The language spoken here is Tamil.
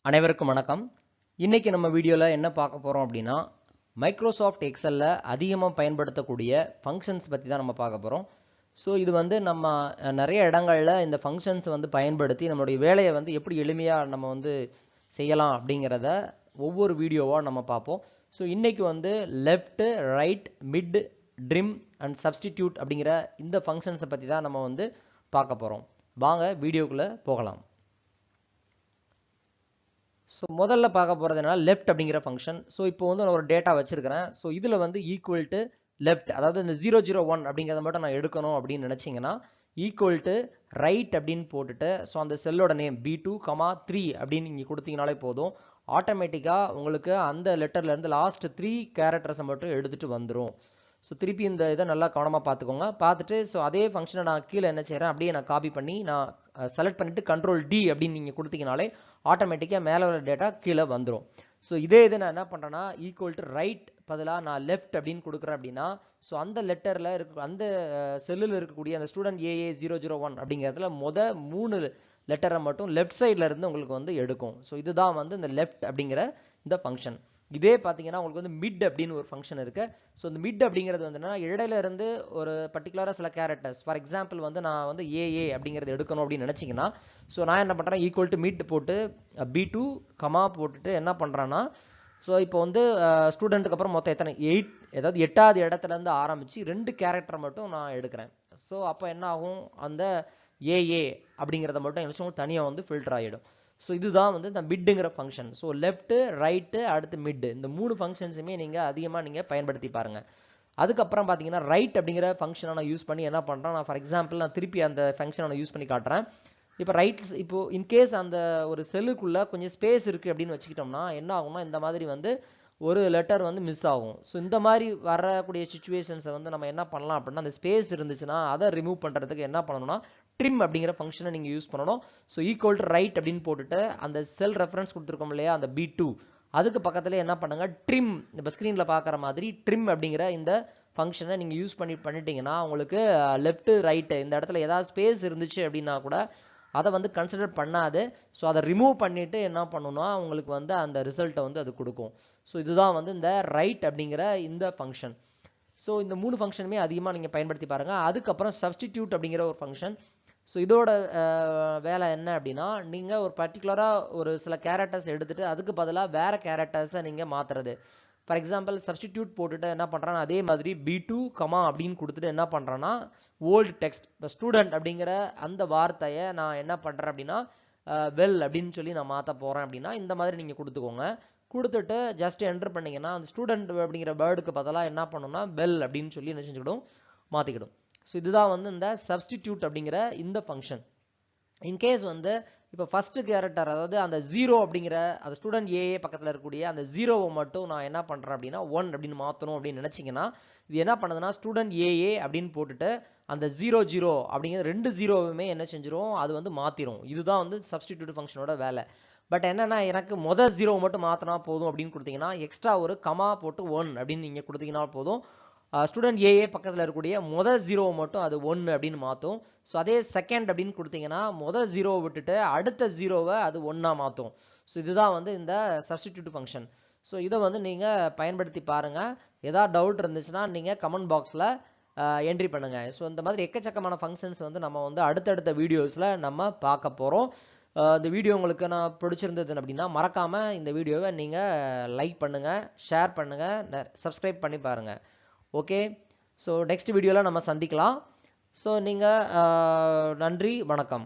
அனைவருக்கும் வணக்கம். இன்னைக்கு நம்ம வீடியோல என்ன பார்க்க போறோம் அப்படின்னா மைக்ரோசாஃப்ட் எக்ஸல்ல அதிகமாக பயன்படுத்தக்கூடிய ஃபங்க்ஷன்ஸ் பற்றி தான் நம்ம பார்க்க போகிறோம். ஸோ இது வந்து நம்ம நிறைய இடங்கள்ல இந்த ஃபங்க்ஷன்ஸ் வந்து பயன்படுத்தி நம்மளுடைய வேலையை வந்து எப்படி எளிமையாக நம்ம வந்து செய்யலாம் அப்படிங்கிறத ஒவ்வொரு வீடியோவாக நம்ம பார்ப்போம். ஸோ இன்னைக்கு வந்து left, right, mid, trim and substitute அப்படிங்கிற இந்த ஃபங்க்ஷன்ஸை பற்றி தான் நம்ம வந்து பார்க்க போகிறோம். வாங்க வீடியோக்குள்ளே போகலாம். ஸோ முதல்ல பார்க்க போகிறதுனா லெஃப்ட் அப்படிங்கிற ஃபங்க்ஷன். ஸோ இப்போ வந்து நான் ஒரு டேட்டா வச்சிருக்கிறேன். ஸோ இதில் வந்து ஈக்குவல் டு லெஃப்ட், அதாவது இந்த 001 அப்படிங்கிறத மட்டும் நான் எடுக்கணும் அப்படின்னு நினச்சிங்கன்னா ஈக்குவல் டு ரைட் அப்படின்னு போட்டுட்டு ஸோ அந்த செல்லோட நேம் B2, 3 அப்படின்னு நீங்கள் கொடுத்தீங்கனாலே போதும். ஆட்டோமேட்டிக்காக உங்களுக்கு அந்த லெட்டர்லேருந்து லாஸ்ட் 3 கேரக்டர்ஸை மட்டும் எடுத்துகிட்டு வந்துடும். ஸோ திருப்பி இந்த இதை நல்லா கவனமாக பார்த்துக்கோங்க. பார்த்துட்டு ஸோ அதே ஃபங்க்ஷனை நான் கீழே என்ன செய்கிறேன், அப்படியே நான் காப்பி பண்ணி நான் செலக்ட் பண்ணிவிட்டு Ctrl D அப்படின்னு நீங்கள் கொடுத்தீங்கனாலே ஆட்டோமேட்டிக்காக மேலே உள்ள டேட்டா கீழே வந்துடும். ஸோ இதே இது நான் என்ன பண்ணுறேன்னா ஈக்குவல் டு ரைட் பதிலாக நான் லெஃப்ட் அப்படின்னு கொடுக்குறேன் அப்படின்னா ஸோ அந்த லெட்டரில் இருக்க அந்த செல்லில் இருக்கக்கூடிய அந்த ஸ்டூடெண்ட் AA001 அப்படிங்கிறதுல 3 லெட்டரை மட்டும் லெஃப்ட் சைடில் இருந்து உங்களுக்கு வந்து எடுக்கும். ஸோ இதுதான் வந்து இந்த லெஃப்ட் அப்படிங்கிற இந்த ஃபங்க்ஷன். இதே பார்த்தீங்கன்னா உங்களுக்கு வந்து மிட் அப்படின்னு ஒரு ஃபங்க்ஷன் இருக்கு. ஸோ இந்த மிட் அப்படிங்கிறது வந்து என்னன்னா இடையில இருந்து ஒரு பர்டிகுலராக சில கேரக்டர்ஸ், ஃபார் எக்ஸாம்பிள் வந்து நான் வந்து AA அப்படிங்கிறது எடுக்கணும் அப்படின்னு நினச்சிங்கன்னா ஸோ நான் என்ன பண்ணுறேன் ஈக்குவல் டு மிட் போட்டு B2 கமா போட்டுட்டு என்ன பண்ணுறேன்னா ஸோ இப்போ வந்து ஸ்டூடெண்ட்டுக்கு அப்புறம் மொத்தம் எத்தனை 8, ஏதாவது 8வது இடத்துலேருந்து ஆரம்பித்து 2 கேரக்டர் மட்டும் நான் எடுக்கிறேன். ஸோ அப்போ என்ன ஆகும், அந்த AA அப்படிங்கிறத மட்டும் என்ன தனியாக வந்து ஃபில்டர் ஆகிடும். ஸோ இதுதான் வந்து இந்த மிட்டுங்கிற ஃபங்க்ஷன். ஸோ லெஃப்ட்டு, ரைட்டு, அடுத்து மிட்டு, இந்த 3 ஃபங்க்ஷன்ஸுமே நீங்கள் அதிகமாக நீங்கள் பயன்படுத்தி பாருங்கள். அதுக்கப்புறம் பார்த்தீங்கன்னா ரைட் அப்படிங்கிற ஃபங்க்ஷனை நான் யூஸ் பண்ணி என்ன பண்ணுறேன், நான் ஃபார் எக்ஸாம்பிள் நான் திருப்பி அந்த ஃபங்க்ஷனை நான் யூஸ் பண்ணி காட்டுறேன். இப்போ ரைட், இப்போ இன்கேஸ் அந்த ஒரு செல்லுக்குள்ளே கொஞ்சம் ஸ்பேஸ் இருக்குது அப்படின்னு வச்சுக்கிட்டோம்னா என்ன ஆகும்னா இந்த மாதிரி வந்து ஒரு லெட்டர் வந்து மிஸ் ஆகும். ஸோ இந்த மாதிரி வரக்கூடிய சுச்சுவேஷன்ஸை வந்து நம்ம என்ன பண்ணலாம் அப்படின்னா அந்த ஸ்பேஸ் இருந்துச்சுன்னா அதை ரிமூவ் பண்ணுறதுக்கு என்ன பண்ணணும்னா ட்ரிம் அப்படிங்கிற ஃபங்க்ஷனை நீங்கள் யூஸ் பண்ணணும். ஸோ ஈக்குவல் டு ரைட் அப்படின்னு போட்டுட்டு அந்த செல் ரெஃபரன்ஸ் கொடுத்துருக்கோம் இல்லையா அந்த B2, அதுக்கு பக்கத்தில் என்ன பண்ணுங்க ட்ரிம், இப்போ ஸ்க்ரீனில் பார்க்குற மாதிரி ட்ரிம் அப்படிங்கிற இந்த ஃபங்க்ஷனை நீங்கள் யூஸ் பண்ணிட்டீங்கன்னா உங்களுக்கு லெஃப்ட், ரைட்டு இந்த இடத்துல ஏதாவது ஸ்பேஸ் இருந்துச்சு அப்படின்னா கூட அதை வந்து கன்சிடர் பண்ணாது. ஸோ அதை ரிமூவ் பண்ணிவிட்டு என்ன பண்ணணும்னா உங்களுக்கு வந்து அந்த ரிசல்ட்டை வந்து அது கொடுக்கும். ஸோ இதுதான் வந்து இந்த ரைட் அப்படிங்கிற இந்த ஃபங்க்ஷன். ஸோ இந்த 3 ஃபங்க்ஷனுமே அதிகமாக நீங்கள் பயன்படுத்தி பாருங்கள். அதுக்கப்புறம் சப்ஸ்டிடியூட் அப்படிங்கிற ஒரு ஃபங்க்ஷன். ஸோ இதோட வேலை என்ன அப்படின்னா நீங்கள் ஒரு பர்டிகுலராக ஒரு சில கேரக்டர்ஸ் எடுத்துகிட்டு அதுக்கு பதிலாக வேறு கேரக்டர்ஸை நீங்கள் மாற்றுறது. ஃபார் எக்ஸாம்பிள் சப்ஸ்டிடியூட் போட்டுட்டு என்ன பண்ணுறான்னா அதே மாதிரி B2 அப்படின்னு கொடுத்துட்டு என்ன பண்ணுறேன்னா ஓல்டு டெக்ஸ்ட், இப்போ ஸ்டூடெண்ட் அப்படிங்கிற அந்த வார்த்தையை நான் என்ன பண்ணுறேன் அப்படின்னா வெல் அப்படின்னு சொல்லி நான் மாற்ற போகிறேன் அப்படின்னா இந்த மாதிரி நீங்கள் கொடுத்துக்கோங்க. கொடுத்துட்டு ஜஸ்ட் என்டர் பண்ணிங்கன்னா அந்த ஸ்டூடெண்ட் அப்படிங்கிற வேர்டுக்கு பதிலாக என்ன பண்ணணும்னா வெல் அப்படின்னு சொல்லி என்ன செஞ்சுக்கிடும், மாற்றிக்கிடும். ஸோ இதுதான் வந்து இந்த சப்ஸ்டிடியூட் அப்படிங்கிற இந்த ஃபங்க்ஷன். இன்கேஸ் வந்து இப்போ ஃபர்ஸ்ட் கேரக்டர், அதாவது அந்த 0 அப்படிங்கிற அந்த ஸ்டூடெண்ட் AA பக்கத்தில் இருக்கக்கூடிய அந்த 0வை மட்டும் நான் என்ன பண்ணுறேன் அப்படின்னா 1 அப்படின்னு மாற்றணும் அப்படின்னு நினச்சிங்கன்னா இது என்ன பண்ணுதுன்னா ஸ்டூடெண்ட் AA அப்படின்னு போட்டுட்டு அந்த 00 அப்படிங்கிற 2 0வுமே என்ன செஞ்சிடும், அது வந்து மாற்றிடும். இதுதான் வந்து சப்ஸ்டிடியூட் ஃபங்க்ஷனோட வேலை. பட் என்னன்னா எனக்கு மொதல் 0 மட்டும் மாற்றினா போதும் அப்படின்னு கொடுத்தீங்கன்னா எக்ஸ்ட்ரா ஒரு கமா போட்டு 1 அப்படின்னு நீங்கள் கொடுத்தீங்கன்னா போதும். ஸ்டூடெண்ட் AA பக்கத்தில் இருக்கக்கூடிய மொதல் 0 மட்டும் அது 1 அப்படின்னு மாற்றும். ஸோ அதே செகண்ட் அப்படின்னு கொடுத்தீங்கன்னா மொதல் 0 விட்டுட்டு அடுத்த 0வை அது 1ஆ மாற்றும். ஸோ இதுதான் வந்து இந்த சப்ஸ்டிடியூட் ஃபங்க்ஷன். ஸோ இதை வந்து நீங்கள் பயன்படுத்தி பாருங்கள். ஏதாவது டவுட் இருந்துச்சுன்னா நீங்கள் கமெண்ட் பாக்ஸில் என்ட்ரி பண்ணுங்கள். ஸோ இந்த மாதிரி எக்கச்சக்கமான ஃபங்க்ஷன்ஸ் வந்து நம்ம வந்து அடுத்தடுத்த வீடியோஸில் நம்ம பார்க்க போகிறோம். இந்த வீடியோ உங்களுக்கு நான் பிடிச்சிருந்தது அப்படின்னா மறக்காமல் இந்த வீடியோவை நீங்கள் லைக் பண்ணுங்கள், ஷேர் பண்ணுங்கள், சப்ஸ்கிரைப் பண்ணி பாருங்கள். ஓகே, ஸோ நெக்ஸ்ட் வீடியோவில் நம்ம சந்திக்கலாம். ஸோ நீங்கள் நன்றி, வணக்கம்.